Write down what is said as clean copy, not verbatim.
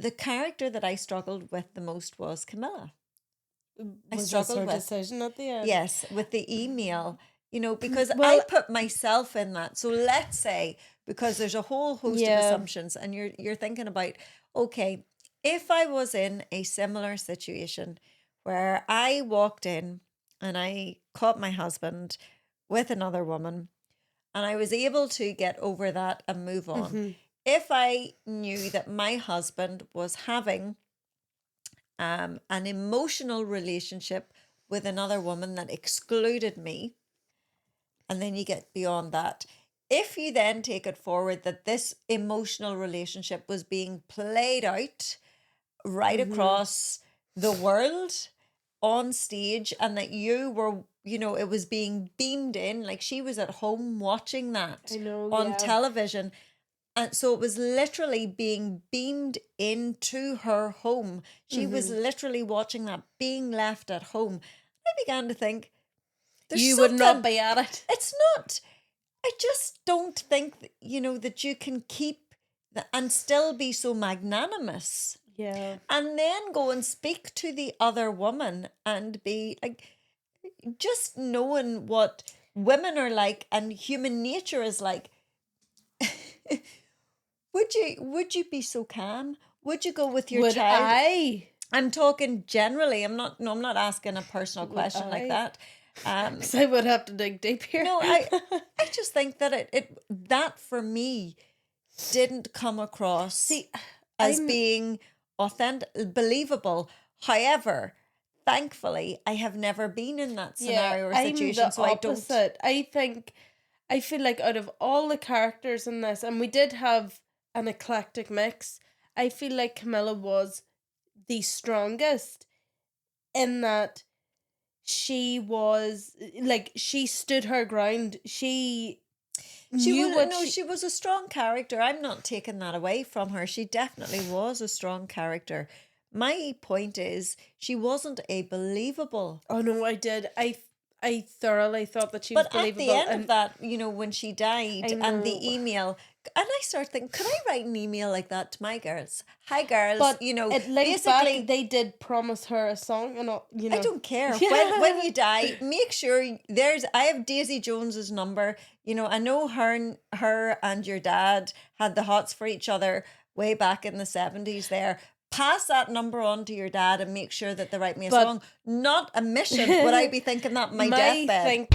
the character that I struggled with the most was Camilla. Was this her decision at the end? Yes, with the email, because Well, I put myself in that. So let's say, because there's a whole host of assumptions, and you're thinking about, okay, if I was in a similar situation where I walked in and I caught my husband with another woman and I was able to get over that and move on. If I knew that my husband was having an emotional relationship with another woman that excluded me, and then you get beyond that. If you then take it forward that this emotional relationship was being played out right across the world on stage, and that you were, it was being beamed in, like she was at home watching that on television. And so it was literally being beamed into her home. She was literally watching that, being left at home. I began to think, you would not be at it. It's not. I just don't think, that you can keep and still be so magnanimous. Yeah. And then go and speak to the other woman and be like, just knowing what women are like and human nature is like. Would you be so calm? Would you go with your child? I'm talking generally. I'm not asking a personal question like that. Because I would have to dig deep here. No, I just think that that for me didn't come across as being authentic, believable. However, thankfully, I have never been in that scenario or situation, so opposite. I feel like out of all the characters in this, and we did have an eclectic mix, I feel like Camilla was the strongest in that she was, like, she stood her ground. She was a strong character. I'm not taking that away from her. She definitely was a strong character. My point is, she wasn't a believable. Oh no, I did. I thoroughly thought that she was believable. But at the end of that, when she died and the email, and I started thinking, could I write an email like that to my girls? Hi, girls. But it linked back, they did promise her a song, and I don't care. When you die, make sure I have Daisy Jones's number. I know her and your dad had the hots for each other way back in the 70s there. Pass that number on to your dad and make sure that they write me a song. Not a mission would I be thinking that on my deathbed.